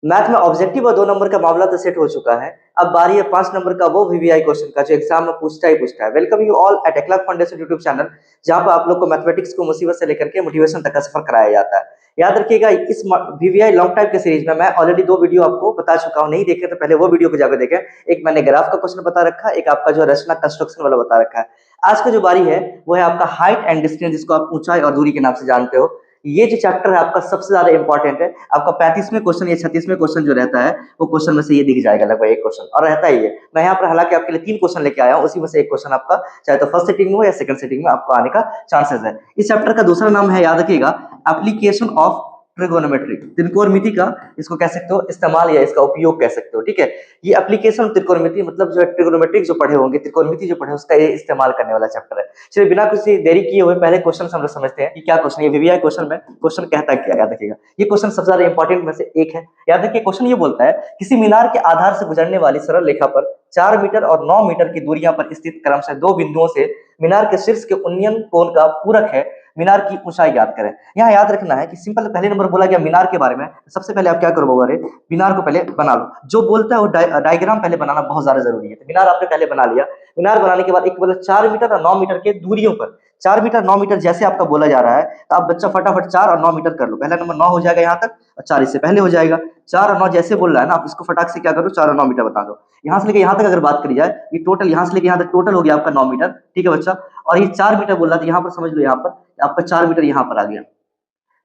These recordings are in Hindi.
मैथ में ऑब्जेक्टिव और 2 नंबर का मामला तो सेट हो चुका है। अब बारी है 5 नंबर का, वो वीवीआई क्वेश्चन का जो एग्जाम में पूछता ही पूछता है। Welcome you all at Tekla foundation YouTube channel, जहां पर आप लोग को मैथमेटिक्स को मुसीबत से लेकर के मोटिवेशन तक का सफर कराया जाता है। याद रखिएगा, इस वीवीआई लॉन्ग टाइप के सीरीज में मैं ऑलरेडी 2 वीडियो आपको बता चुका हूं। नहीं देखे तो पहले वो वीडियो को जाकर देखें। एक मैंने ग्राफ का क्वेश्चन बता रखा है, एक आपका जो रचना कंस्ट्रक्शन वाला बता रखा है। आज का जो बारी है वो है आपका हाइट एंड डिस्टेंस, जिसको आप ऊंचाई और दूरी के नाम से जानते हो। ये जो चैप्टर है आपका सबसे ज्यादा इंपॉर्टेंट है। आपका 35वें क्वेश्चन या 36वें क्वेश्चन जो रहता है, वो क्वेश्चन में से ये दिख जाएगा लगभग एक क्वेश्चन, और रहता ही है। मैं यहाँ पर हालांकि आपके लिए 3 क्वेश्चन लेके आया हूँ, उसी में से एक क्वेश्चन आपका चाहे तो फर्स्ट सिटिंग में हो या सेकंड सिटिंग में आपको आने का चांसेस है। इस चैप्टर का दूसरा नाम है, याद रखिएगा, एप्लीकेशन ऑफ ट्रिगोनोमेट्री, त्रिकोणमिति का इसको कह सकते हो इस्तेमाल या इसका उपयोग कह सकते हो। ठीक है, ये एप्लीकेशन त्रिकोणमिति मतलब जो ट्रिगोनोमेट्रिक जो पढ़े होंगे, त्रिकोणमिति जो पढ़े, उसका ये इस्तेमाल करने वाला चैप्टर है। चलिए बिना किसी देरी किए हुए पहले क्वेश्चन हम लोग समझते हैं कि क्या क्वेश्चन, ये वीवीआई क्वेश्चन में क्वेश्चन कहता क्या, याद रखिएगा। ये क्वेश्चन सबसे ज्यादा इंपॉर्टेंट में से एक है। याद रखिए, क्वेश्चन ये बोलता है किसी मीनार के आधार से गुजरने वाली सरल रेखा पर 4 मीटर और 9 मीटर की दूरियां पर स्थित क्रमशः 2 बिंदुओं से मीनार के शीर्ष के उन्नयन कोण का पूरक है, मीनार की ऊंचाई ज्ञात करें। यहाँ याद रखना है कि सिंपल पहले नंबर बोला गया मीनार के बारे में। सबसे पहले आप क्या करो बाबा रे, मीनार को पहले बना लो। जो बोलता है वो डायग्राम पहले बनाना बहुत ज्यादा जरूरी है। तो मीनार आपने पहले बना लिया। मीनार बनाने के बाद एक बोला 4 मीटर और 9 मीटर के दूरियों पर, 4 मीटर 9 मीटर जैसे आपका बोला जा रहा है, तो आप बच्चा फटाफट 4 और 9 मीटर कर लो। पहला नंबर 9 हो जाएगा यहाँ तक, और 4 इससे पहले हो जाएगा। 4 और 9 जैसे बोल रहा है ना, आप इसको फटाक से क्या करो, 4 और 9 मीटर बता दो। यहाँ से लेके यहाँ तक अगर बात करी जाए, ये टोटल यहाँ से लेके यहाँ तक टोटल हो गया आपका 9 मीटर। ठीक है बच्चा, और ये 4 मीटर बोल रहा था, यहाँ पर समझ लो, यहाँ पर आपका 4 मीटर यहाँ पर आ गया।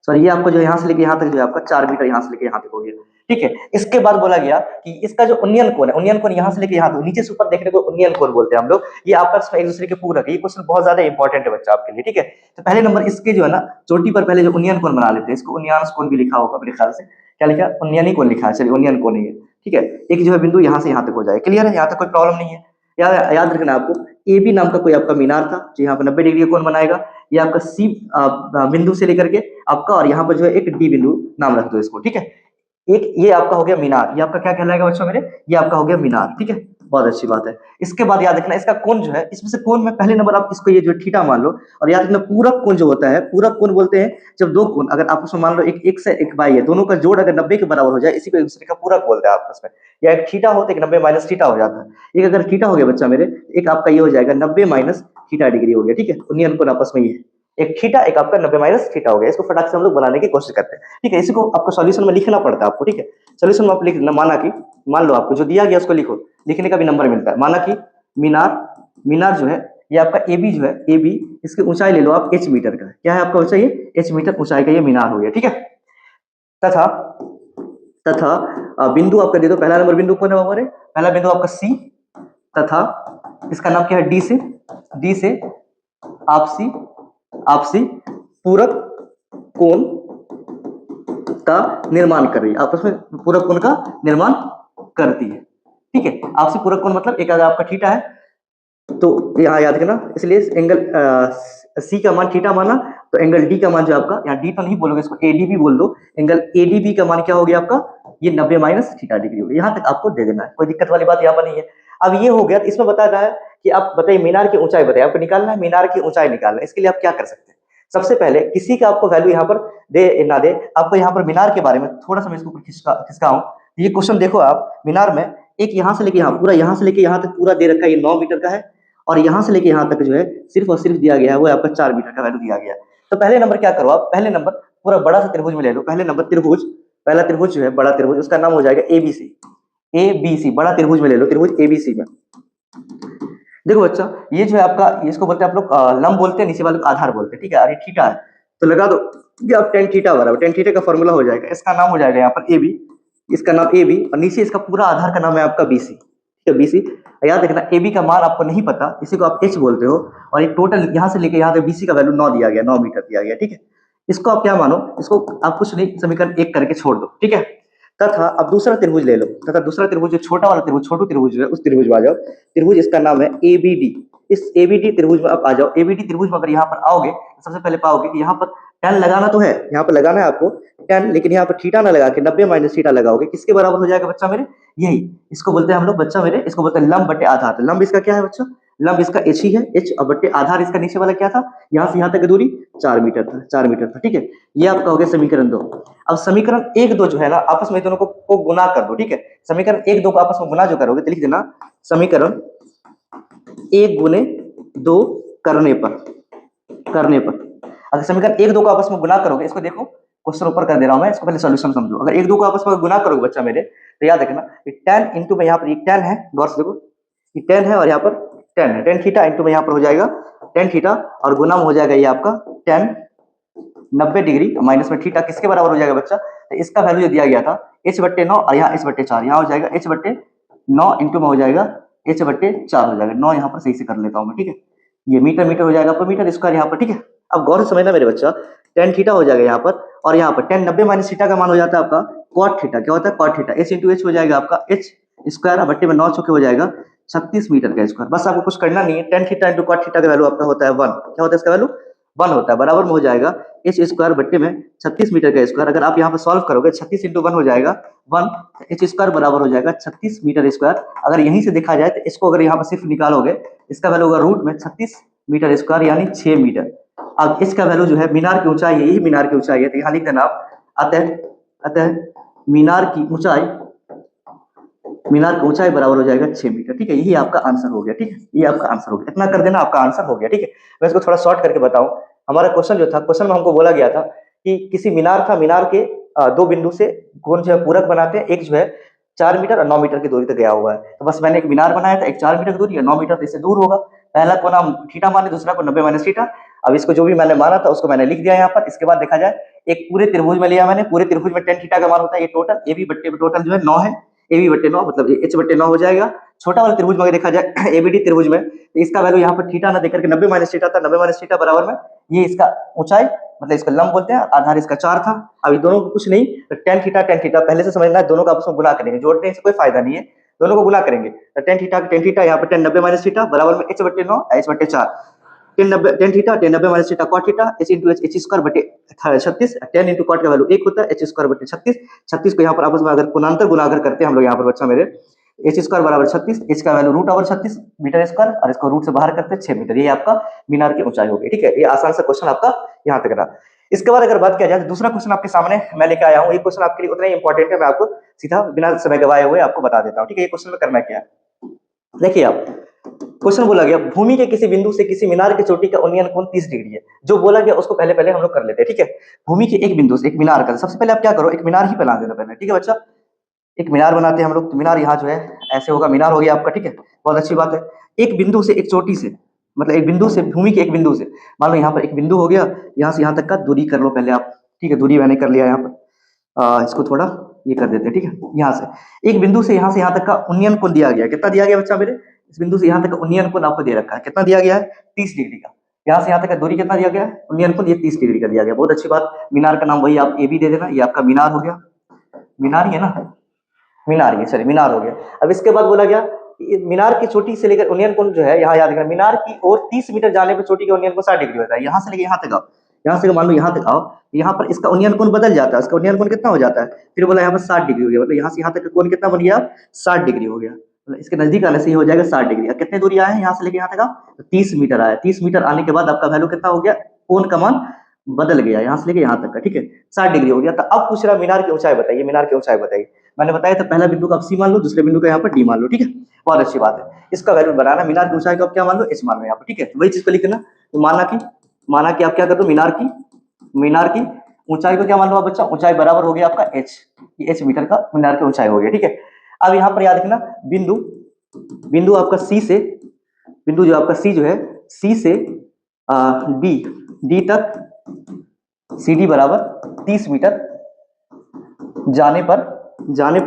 सॉरी, ये आपको जो यहाँ से लेके यहाँ तक जो है आपका 4 मीटर यहाँ से लेके यहाँ तक हो गया। ठीक है, इसके बाद बोला गया कि इसका जो उन्नयन कोण है, उन्नयन कोण यहाँ से लेके यहाँ तक नीचे से ऊपर देखने को उन्नयन कोण बोलते हैं हम लोग। ये आपस में एक दूसरे के पूरक है। ये क्वेश्चन बहुत ज्यादा इंपॉर्टेंट है बच्चा आपके लिए। ठीक है, तो पहले नंबर इसके जो है ना, चोटी पर पहले जो उन्नयन कोण बना लेते हैं, इसको उन्नयांश कोण भी लिखा होगा मेरे ख्याल से। क्या लिखा, उन्नयनी कोण लिखा है। चलिए, उन्नयन कोण है। ठीक है, एक जो है बिंदु यहाँ से यहाँ तक हो जाए। क्लियर है, यहाँ तक कोई प्रॉब्लम नहीं है। याद रखना आपको, ए बी नाम का कोई आपका मीनार था जो यहाँ पर 90 डिग्री कोण बनाएगा। ये आपका सी बिंदु से लेकर के आपका, और यहाँ पर जो है एक डी बिंदु नाम रख दो इसको। ठीक है, एक ये आपका हो गया मीनार। ये आपका क्या कहलाएगा बच्चों मेरे, ये आपका हो गया मीनार। ठीक है, बहुत अच्छी बात है। इसके बाद याद रखना, इसका कोण जो है, इसमें से कोण में पहले नंबर आप इसको ये जो थीटा मान लो। और याद रखना, पूरक कोण जो होता है, पूरक कोण बोलते हैं जब दो कोण अगर आपस में मान लो एक एक से एक बाई है, दोनों का जोड़ अगर 90 के बराबर हो जाए, इसी को एक दूसरे का पूरक बोलते हैं आपस में। या एक थीटा हो तो एक 90 माइनस थीटा हो जाता है। एक अगर थीटा हो गया बच्चा मेरे, एक आपका ये हो जाएगा 90 माइनस थीटा डिग्री हो गया। ठीक है, उन्नयन कोण आपस में ये है, एक थीटा एक आपका 90 माइनस थीटा हो गया। इसको फटाक से हम लोग बनाने की कोशिश करते हैं। ठीक है, इसको आपको सॉल्यूशन में लिखना पड़ता है आपको। ठीक है, सॉल्यूशन में आप लिख, माना कि मान लो आपको जो दिया गया उसको लिखो, लिखने का भी नंबर मिलता है। माना कि मीनार, मीनार जो है ये आपका ए बी जो है, ए बी, इसकी ऊंचाई ले लो आप एच मीटर का। क्या है आपका ऊंचाई, ये एच मीटर ऊंचाई का ये मीनार हो गया। ठीक है, तथा तथा बिंदु आपका दे दो। पहला नंबर बिंदु कौन है बाबा रे, पहला बिंदु आपका सी, तथा इसका नाम क्या है, डी से आपसी आपसी पूरक कोण का निर्माण कर रही है, आपस में पूरक कोण का निर्माण करती है। ठीक है, आपसी पूरक कोण मतलब एक अगर आपका थीटा है, तो यहाँ याद रखना, इसलिए एंगल सी का मान थीटा माना, तो एंगल डी का मान जो आपका, यहाँ डी तो नहीं बोलोगे, इसको एडीबी बोल दो। एंगल एडीबी का मान क्या हो गया आपका, ये 90 माइनस थीटा डिग्री हो गया। यहाँ तक आपको दे देना है, कोई दिक्कत वाली बात यहाँ पर नहीं है। अब ये हो गया, तो इसमें बता रहा है कि आप बताइए मीनार की ऊंचाई बताइए, आपको निकालना है मीनार की ऊंचाई निकालना है। इसके लिए आप क्या कर सकते हैं, सबसे पहले किसी का आपको वैल्यू यहाँ पर दे ना दे, आपको यहाँ पर मीनार के बारे में थोड़ा सा मैं इसको खिसकाऊं। ये क्वेश्चन देखो आप, मीनार में एक यहाँ से लेके यहाँ पूरा, यहाँ से लेके यहाँ तक पूरा दे रखा है, ये 9 मीटर का है। और यहाँ से लेके यहाँ तक जो है सिर्फ और सिर्फ दिया गया है वो आपका 4 मीटर का वैल्यू दिया गया है। तो पहले नंबर क्या करो आप, पहले नंबर पूरा बड़ा सा त्रिभुज में ले लो। पहले नंबर त्रिभुज, पहला त्रिभुज जो है बड़ा त्रिभुज, उसका नाम हो जाएगा एबीसी। एबीसी बड़ा त्रिभुज में ले लो, त्रिभुज एबीसी में। देखो बच्चा, ये जो है आपका, इसको बोलते हैं आप लोग लंब बोलते हैं, नीचे वाले को आधार बोलते हैं। ठीक है, अरे थीटा है तो लगा दो, ये आप टेन थीटा बराबर, टेन थीटा का फॉर्मूला हो जाएगा। इसका नाम हो जाएगा यहाँ पर ए बी, इसका नाम ए बी, और नीचे इसका पूरा आधार का नाम है आपका बीसी। ठीक है, बीसी। याद रखना, ए बी का मान आपको नहीं पता, इसी को आप एच बोलते हो। और ये टोटल यहाँ से लेके यहाँ तक बीसी का वैल्यू 9 दिया गया, 9 मीटर दिया गया। ठीक है, इसको आप क्या मानो, इसको आप कुछ नहीं, समीकरण 1 करके छोड़ दो। ठीक है, तथा अब दूसरा त्रिभुज ले लो, तथा दूसरा त्रिभुज जो छोटा वाला त्रिभुज, छोटू त्रिभुज है, उस त्रिभुज में आ जाओ। त्रिभुज इसका नाम है एबीडी। इस एबीडी त्रिभुज में आप आ जाओ। एबीडी त्रिभुज में अगर यहाँ पर आओगे, सबसे पहले पाओगे कि यहाँ पर tan लगाना तो है, यहाँ पर लगाना है आपको tan, लेकिन यहाँ पर थीटा ना लगा के 90 माइनस थीटा लगाओगे, किसके बराबर हो जाएगा बच्चा मेरे, यही, इसको बोलते हैं हम लोग बच्चा मेरे, इसको बोलते हैं लंब बटे आधार। लंब इसका क्या है बच्चा, लंब इसका h ही है, h और बट्टे आधार इसका नीचे वाला क्या था, यहाँ से यहाँ तक की दूरी 4 मीटर था, 4 मीटर था, ठीक है। ये आपका हो गया समीकरण 2। अब समीकरण 1 2 जो है ना आपस में दोनों को गुना कर दो, ठीक है। समीकरण 1 2 को आपस में गुना जो करोगे तो लिख देना समीकरण 1 गुने 2 करने पर। अगर समीकरण 1 2 को आपस में गुना करोगे, इसको देखो क्वेश्चन ऊपर कर दे रहा हूं मैं, इसको पहले सॉल्यूशन समझो। अगर 1 2 को आपस में गुना करोगे बच्चा मेरे, तो याद रखना ये tan इंटू में यहाँ पर ये tan है, गौर से देखो ये tan है और यहाँ पर tan है, tan थीटा इंटू में यहाँ पर हो जाएगा tan थीटा और गुना में हो जाएगा ये आपका tan 90 डिग्री माइनस में थीटा किसके बराबर हो जाएगा बच्चा, तो इसका वैल्यू जो दिया गया था h/9 और यहाँ h/4, यहाँ हो जाएगा h/9 इंटू में हो जाएगा h/4 हो जाएगा। 9 यहाँ पर सही से कर लेता हूँ मैं, ठीक है। ये मीटर मीटर हो जाएगा आपका मीटर स्क्वायर यहाँ पर, ठीक है। अब गौर से समझना मेरे बच्चा, tan थीटा हो जाएगा यहाँ पर और यहाँ पर tan 90 माइनस थीटा का मान हो जाता है आपका cot थीटा। क्या होता है cot theta, h into h हो जाएगा आपका h स्क्वायर बट्टे में 9 चौके हो जाएगा 36 मीटर का स्क्वायर। बस आपको कुछ करना नहीं है, tan theta into cot theta का वैल्यू आपका होता है 1। क्या होता है इसका वैल्यू 1 होता है, बराबर में हो जाएगा h स्क्वायर बट्टे में 36 मीटर का स्क्वायर। अगर आप यहाँ पर सॉल्व करोगे 36 इंटू 1 हो जाएगा 1, h स्क्वायर बराबर हो जाएगा 36 मीटर स्क्वायर। अगर यहीं से देखा जाए तो इसको अगर यहाँ पर सिर्फ निकालोगे, इसका वैल्यू होगा रूट में 36 मीटर स्क्वायर यानी 6 मीटर। अब इसका वैल्यू जो है मीनार की ऊंचाई है, यही मीनार की ऊंचाई है, तो यहाँ लिख देना आप अतः मीनार की ऊंचाई बराबर हो जाएगा 6 मीटर, ठीक है। यही आपका आंसर हो गया, ठीक है, ये आपका आंसर हो गया, इतना कर देना आपका आंसर हो गया, ठीक है। मैं इसको थोड़ा शॉर्ट करके बताऊं, हमारा क्वेश्चन जो था, क्वेश्चन में हमको बोला गया था कि किसी मीनार था, मीनार के 2 बिंदु से कौन जो है पूरक बनाते हैं, एक जो है 4 मीटर और 9 मीटर की दूरी तक गया हुआ है। तो बस मैंने एक मीनार बनाया था, एक 4 मीटर की दूरी है, 9 मीटर इससे दूर होगा। पहला को नाम थीटा माने, दूसरा को 90 माइनस थीटा। अब इसको जो भी मैंने माना था उसको मैंने लिख दिया यहाँ पर। इसके बाद देखा जाए एक पूरे त्रिभुज में लिया मैंने, पूरे त्रिभुज में tan थीटा का मान होता है ये टोटल ए बी बट्टे में टोटल जो है 9 है, ए बी बट्टे 9 मतलब h/9 हो जाएगा। छोटा वाला त्रिभुज में देखा जाए एबीडी त्रिभुज में, तो इसका वैल्यू यहाँ पर थीटा ना देकर के 90 माइनस थीटा था, 90 माइनस थीटा बराबर में ये इसका ऊंचाई मतलब इसका लंब बोलते हैं, आधार इसका 4 था। अब ये दोनों को कुछ नहीं, तो tan थीटा पहले से समझना है, दोनों का आपस में गुना करेंगे, जोड़ने से कोई फायदा नहीं है, दोनों को गुना करेंगे। तो tan थीटा यहाँ पर tan 90 माइनस थीटा बराबर में h/9 h/4, tan theta minus theta cot theta h into h square बटे 36, tan इंटू cot का वैल्यू 1 होता है, h स्क्वायर बटे 36 को यहाँ पर आपस में अगर गुणांतर गुना अगर करते हैं हम लोग यहाँ पर बच्चा मेरे, h स्क्वायर बराबर 36, h का value root over 36 metre square और इसको रूट से बाहर करते हैं 6 मीटर, ये आपका मीनार की ऊंचाई होगी, ठीक है। ये आसान सा क्वेश्चन आपका यहाँ तक रहा। इसके बाद अगर बात किया जाए तो दूसरा क्वेश्चन आपके सामने मैं लेकर आया हूँ। ये क्वेश्चन आपके लिए उतना ही इंपॉर्टेंट है, मैं आपको सीधा बिना समय गवाए हुए आपको बता देता हूँ, ठीक है। ये क्वेश्चन में करना क्या है, देखिए आप, क्वेश्चन बोला गया भूमि के किसी बिंदु से किसी मीनार की चोटी का उन्नयन कोण 30 डिग्री है। जो बोला गया उसको पहले हम लोग कर लेते हैं, ठीक है। भूमि के एक बिंदु से एक मीनार का, सबसे पहले आप क्या करो, एक मीनार ही बना देना पहले, ठीक है बच्चा। एक मीनार बनाते हैं हम लोग, तो मीनार यहाँ जो है ऐसे होगा, मीनार हो गया आपका, ठीक है, बहुत अच्छी बात है। एक बिंदु से एक चोटी से, मतलब एक बिंदु से, भूमि के एक बिंदु से, मान लो यहाँ पर एक बिंदु हो गया, यहाँ से यहाँ तक का दूरी कर लो पहले आप, ठीक है। दूरी मैंने कर लिया यहाँ पर, इसको थोड़ा ये कर देते हैं, ठीक है। यहाँ से एक बिंदु से यहाँ तक का उन्नयन कोण दिया गया, कितना दिया गया बच्चा मेरे, इस बिंदु से यहाँ तक का उन्नयन कोण आपको दे रखा है, कितना दिया गया है 30 डिग्री का। यहाँ से यहाँ तक का दूरी कितना दिया गया है, उन्नयन कोण ये 30 डिग्री का दिया गया, बहुत अच्छी बात। मीनार का नाम वही आप ए बी दे देना, ये आपका मीनार हो गया, मीनार ही है ना, मीनार, ये सॉरी मीनार हो गया। अब इसके बाद बोला गया मीनार की चोटी से लेकर उन्नयन कोण जो है, यहाँ याद रखना, मीनार की ओर 30 मीटर जाने पर चोटी का उन्नयन कोण 60 डिग्री होता है। यहाँ से लेकर यहाँ तक आओ, यहाँ से मान लो यहाँ तक आओ, यहाँ पर इसका उन्नयन कोण बदल जाता है, इसका उन्नयन कोण कितना हो जाता है, फिर बोला यहाँ पर 60 डिग्री हो गया, मतलब यहाँ से यहाँ तक का कोण कितना बन गया, 60 डिग्री हो गया, मतलब इसके नजदीक आने से हो जाएगा 60 डिग्री। कितने दूरी आए हैं यहाँ से लेकर यहाँ तक आओ, तो 30 मीटर आया। 30 मीटर आने के बाद आपका वैल्यू कितना हो गया, कोण का मान बदल गया, यहाँ से लेके यहाँ तक का, ठीक है, 60 डिग्री हो गया। तो अब पूछ रहा मीनार की ऊंचाई बताइए, मीनार की ऊंचाई बताइए। मैंने बताया था पहला बिंदु का आप सी मान लो, दूसरे बिंदु का यहाँ पर डी मान लो, ठीक है, बहुत अच्छी बात है। इसका वैल्यू बनाना, मीनार की ऊंचाई को आप क्या मान लो, एच मान लो यहाँ पर, ठीक है। वही चीज को लिखना, तो माना कि आप क्या कर दो, मीनार की ऊंचाई को क्या मान लो आप बच्चा, ऊंचाई बराबर हो गया आपका एच, एच मीटर का मीनार की ऊंचाई हो गया, ठीक है। अब यहाँ पर याद रखना बिंदु आपका सी से, बिंदु जो आपका सी जो है, सी से डी तक सी डी बराबर 30 मीटर जाने पर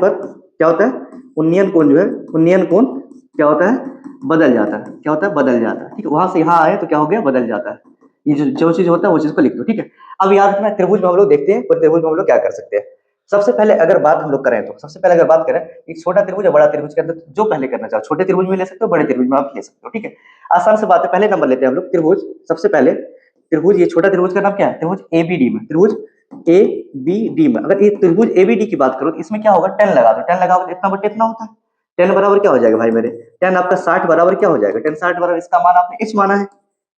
क्या होता है, उन्नयन कोण जो है, उन्नयन कोण क्या होता है, बदल जाता है, क्या होता है, बदल जाता है, ठीक है। वहां से यहाँ आए तो क्या हो गया, बदल जाता है। ये जो चीज होता है वो चीज को लिख दो, ठीक है। अब याद रखना त्रिभुज में हम लोग देखते हैं, और त्रिभुज में हम लोग क्या कर सकते हैं। सबसे पहले अगर बात हम लोग करें तो सबसे पहले अगर बात करें एक छोटा त्रिभुज और बड़ा त्रिभुज के अंदर जो पहले करना चाहो, छोटे त्रिभुज में ले सकते हो, बड़े त्रिभुज में आप ले सकते हो, ठीक है। आसान से बात है, पहले नंबर लेते हैं हम लोग त्रिभुज। सबसे पहले त्रिभुज, ये छोटा त्रिभुज का नाम क्या है, त्रिभुज एबीडी में, त्रिभुज एबीडी में अगर ये त्रिभुज एबीडी की बात करो तो इसमें क्या होगा, 10 लगा दो, 10 लगाओ तो इतना बटे इतना होता है, 10 बराबर क्या हो जाएगा भाई मेरे, 10 आपका 60 बराबर क्या हो जाएगा, 10 60 बराबर इसका मान आपने h माना है,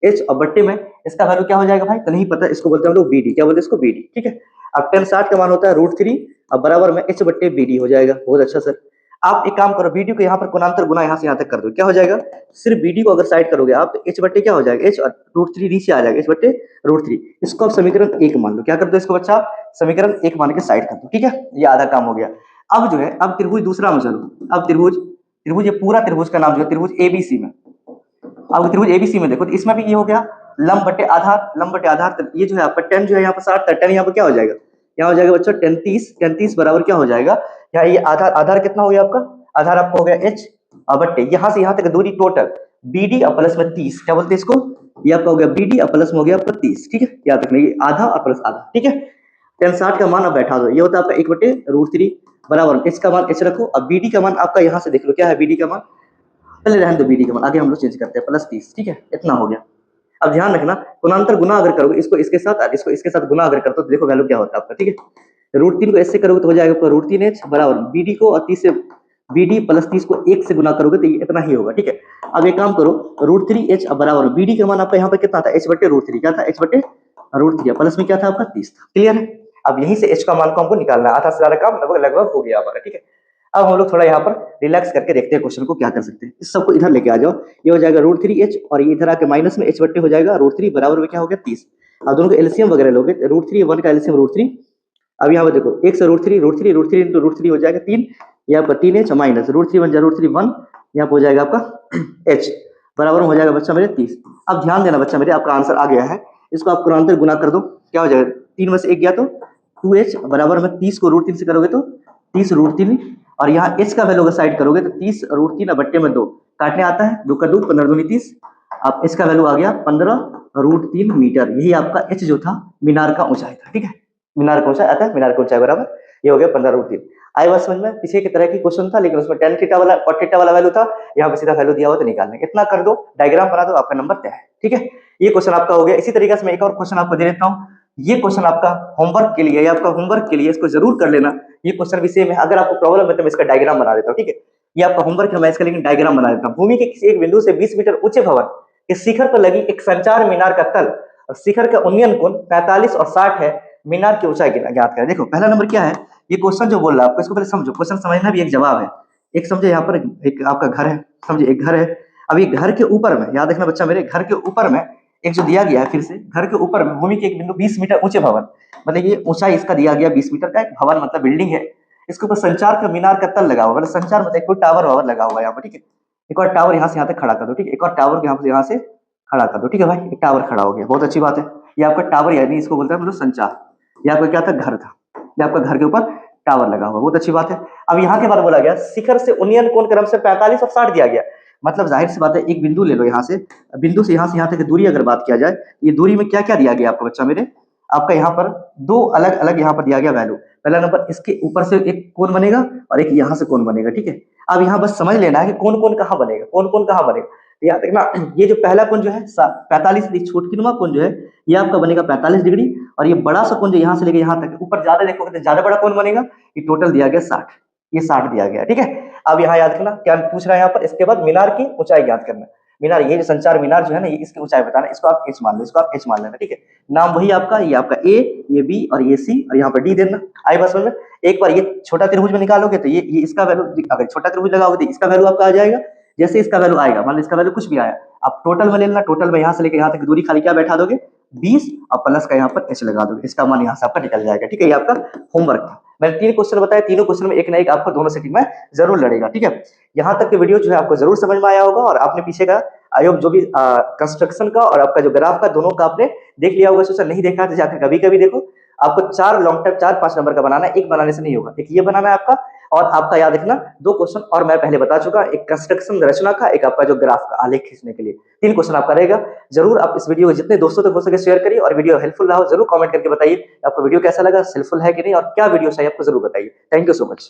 h और बट्टे में इसका वैल्यू क्या हो जाएगा भाई, तो नहीं पता, इसको बोलते हैं हम लोग bd, क्या बोलते हैं इसको bd, ठीक है। अब 10 60 का मान होता है √3 और बराबर में h बट्टे bd हो जाएगा। बहुत अच्छा सर, आप एक काम करो, bd को यहाँ पर गुणांतर गुना यहाँ से यहाँ तक कर दो, क्या हो जाएगा, सिर्फ bd को अगर साइड करोगे आप तो h बट्टे क्या हो जाएगा, h और √3 नीचे आ जाएगा, h बट्टे √3, इसको आप समीकरण 1 मान लो, क्या कर दो इसको बच्चा आप समीकरण 1 मान के साइड कर दो, ठीक है, ये आधा काम हो गया। अब जो है, अब त्रिभुज दूसरा में चलो, अब त्रिभुज ये पूरा त्रिभुज का नाम जो है त्रिभुज एबीसी में, अब त्रिभुज एबीसी में देखो तो इसमें भी ये हो गया लंब बटे आधार, लंब बटे आधार, तो ये जो है आपका 10 जो है यहाँ पर 60 था, 10 यहाँ पर क्या हो जाएगा, यहाँ हो जाएगा बच्चों 10 30 बराबर क्या हो जाएगा, यहाँ ये आधार, आधार कितना हो गया आपका, आधार आपका हो गया h और बट्टे यहाँ से यहाँ तक दूरी टोटल bd और प्लस में 30, क्या बोलते हैं इसको, ये आपका हो गया bd और प्लस में हो गया आपका 30, ठीक है, याद रखना ये आधा और प्लस आधा, ठीक है। 10 60 का मान अब बैठा दो, ये होता है आपका 1 बटे √3 बराबर h का मान h रखो, अब bd का मान आपका यहाँ से देख लो क्या है bd का मान, पहले रहने दो bd का मान, आगे हम लोग चेंज करते हैं प्लस 30, ठीक है, इतना हो गया। अब ध्यान रखना गुणांतर गुना अगर करोगे, इसको इसके साथ और इसको इसके साथ गुना अगर करते हो तो देखो वैल्यू क्या होता है आपका, ठीक है। √3 को इससे करोगे तो हो जाएगा आपका √3h बराबर bd को और 30 से bd प्लस 30 को 1 से गुना करोगे तो ये इतना ही होगा, ठीक है। अब एक काम करो, √3h बराबर bd का मान आपका यहाँ पर कितना था, h बटे √3, क्या था h बटे √3 प्लस में क्या था आपका 30 था, क्लियर है। अब यहीं से h का मान को हमको निकालना है, आधा से ज्यादा काम लगभग लगभग हो गया हमारा, ठीक है। अब हम लोग थोड़ा यहाँ पर रिलैक्स करके देखते हैं क्वेश्चन को क्या कर सकते हैं, इस सबको इधर लेके आ जाओ, ये हो जाएगा √3h और ये इधर आके माइनस में h बट्टे हो जाएगा √3 बराबर में क्या हो गया 30। अब दोनों का एलसीएम वगैरह लोगे, √3 1 का एलसीएम √3, अब यहाँ पर देखो 1 से √3 इंटू √3 हो जाएगा 3, यहाँ पर 3h माइनस √3 1 √3 1, यहाँ पर हो जाएगा आपका h बराबर हो जाएगा बच्चा मेरे 30। अब ध्यान देना बच्चा मेरे, आपका आंसर आ गया है, इसको आप गुणांतर गुना कर दो, क्या हो जाएगा 3 में से 1 गया तो 2h बराबर में 30 को √3 से करोगे तो 30 √3 और यहाँ h का वैल्यू अगर साइड करोगे तो 30 √3 बट्टे में 2 काटने आता है, 2 का 2 15 दूनी 30, अब h का वैल्यू आ गया 15 √3 मीटर, यही आपका h जो था मीनार का ऊंचाई था, ठीक है, मीनार का ऊंचाई आता है, मीनार का ऊंचाई बराबर ये हो गया 15 √3। आई बात समझ में, पीछे की तरह की क्वेश्चन था लेकिन उसमें tan थीटा वाला cot थीटा वाला वैल्यू था, यहाँ पे सीधा वैल्यू दिया हुआ तो निकालना है, इतना कर दो, डायग्राम बना दो, आपका नंबर तय है, ठीक है। ये क्वेश्चन आपका हो गया। इसी तरीके से मैं एक और क्वेश्चन आपको दे देता हूँ, ये क्वेश्चन आपका होमवर्क के लिए या आपका होमवर्क के लिए, इसको जरूर कर लेना, ये क्वेश्चन भी सेम है, अगर आपको प्रॉब्लम है तो मैं इसका डायग्राम बना देता हूँ, ठीक है। ये आपका होमवर्क है, मैं इसका लेकिन डायग्राम बना देता हूँ। भूमि के किसी एक बिंदु से 20 मीटर ऊंचे भवन के शिखर पर लगी एक संचार मीनार का तल और शिखर का उन्नयन कोण 45 और 60 है, मीनार की ऊंचाई ज्ञात करें। देखो पहला नंबर क्या है, ये क्वेश्चन जो बोल रहा है आपको, इसको पहले समझो, क्वेश्चन समझना भी एक जवाब है। एक समझे यहाँ पर एक आपका घर है, समझे एक घर है, अब ये घर के ऊपर में, याद रखना बच्चा मेरे, घर के ऊपर में एक जो दिया गया है, फिर से घर के ऊपर में भूमि के एक बिंदु 20 मीटर ऊंचे भवन, मतलब ये ऊंचाई इसका दिया गया 20 मीटर का एक भवन मतलब बिल्डिंग है, इसके ऊपर संचार का मीनार का तल लगा हुआ, मतलब संचार मतलब कोई टावर वावर लगा हुआ है यहाँ पर, ठीक है। एक और टावर यहाँ से यहाँ तक खड़ा कर दो, ठीक है, एक और टावर यहाँ से खड़ा कर दो, ठीक है भाई, एक टावर खड़ा हो गया, बहुत अच्छी बात है। ये आपका टावर यानी इसको बोलते हैं मतलब संचार, ये आपका क्या था, घर था, ये आपका घर के ऊपर टावर लगा हुआ, बहुत अच्छी बात है। अब यहाँ के बाद बोला गया शिखर से उन्नयन कोण क्रम से 45 और 60 दिया गया, मतलब जाहिर सी बात है, एक बिंदु ले लो, यहाँ से बिंदु से यहाँ तक दूरी अगर बात किया जाए, ये दूरी में क्या क्या दिया गया आपका बच्चा मेरे, आपका यहाँ पर दो अलग अलग यहाँ पर दिया गया वैल्यू। पहला नंबर इसके ऊपर से एक कोण बनेगा और एक यहाँ से कोण बनेगा, ठीक है। अब यहाँ बस समझ लेना है कि कौन कौन कहाँ बनेगा, कौन कौन कहाँ बनेगा, याद रखना। ये जो पहला कोण जो है 45, छोटकिनुमा कोण जो है ये आपका बनेगा 45 डिग्री, और ये बड़ा सा कोण जो यहाँ से लेके यहाँ तक ऊपर ज्यादा देखोगे तो ज्यादा बड़ा कोण बनेगा, ये टोटल दिया गया 60, ये 60 दिया गया, ठीक है। अब यहाँ याद रखना क्या पूछ रहा है यहाँ पर, इसके बाद मीनार की ऊंचाई ज्ञात करना। मीनार, ये जो संचार मीनार जो है ना, ये इसकी ऊंचाई बताना, इसको आप h मान लो, इसको आप h मान लेना, ठीक है। नाम वही आपका, ये आपका a, ये b और ये c और यहाँ पर d देना। आई बस में एक बार ये छोटा त्रिभुज में निकालोगे तो ये इसका वैल्यू, अगर छोटा त्रिभुज लगाओगे तो इसका वैल्यू आपका आ जाएगा, जैसे इसका वैल्यू आएगा, मान लो इसका वैल्यू कुछ भी आया, आप टोटल में ले लेना, टोटल में यहाँ से लेकर यहाँ तक दूरी खाली क्या बैठा दोगे 20 और प्लस का यहाँ पर h लगा दोगे, इसका मान यहाँ से आपका निकल जाएगा, ठीक है। ये आपका होमवर्क था, मैंने 3 क्वेश्चन बताया, तीनों क्वेश्चन में एक ना एक आपको दोनों सेटिंग में जरूर लड़ेगा, ठीक है। यहाँ तक के वीडियो जो है आपको जरूर समझ में आया होगा, और आपने पीछे का आयोग जो भी कंस्ट्रक्शन का और आपका जो ग्राफ का दोनों का आपने देख लिया होगा। सोचा नहीं देखा तो जाकर कभी कभी देखो, आपको 4 लॉन्ग टर्म 4-5 नंबर का बनाना है, एक बनाने से नहीं होगा, एक ये बनाना है आपका, और आपका याद रखना 2 क्वेश्चन और मैं पहले बता चुका, एक कंस्ट्रक्शन रचना का, एक आपका जो ग्राफ का आलेख खींचने के लिए, 3 क्वेश्चन आपका रहेगा। जरूर आप इस वीडियो को जितने दोस्तों तक हो सके शेयर करिए, और वीडियो हेल्पफुल रहा हो जरूर कमेंट करके बताइए आपको वीडियो कैसा लगा, हेल्पफुल है कि नहीं, और क्या वीडियो चाहिए आपको जरूर बताइए। Thank you so much.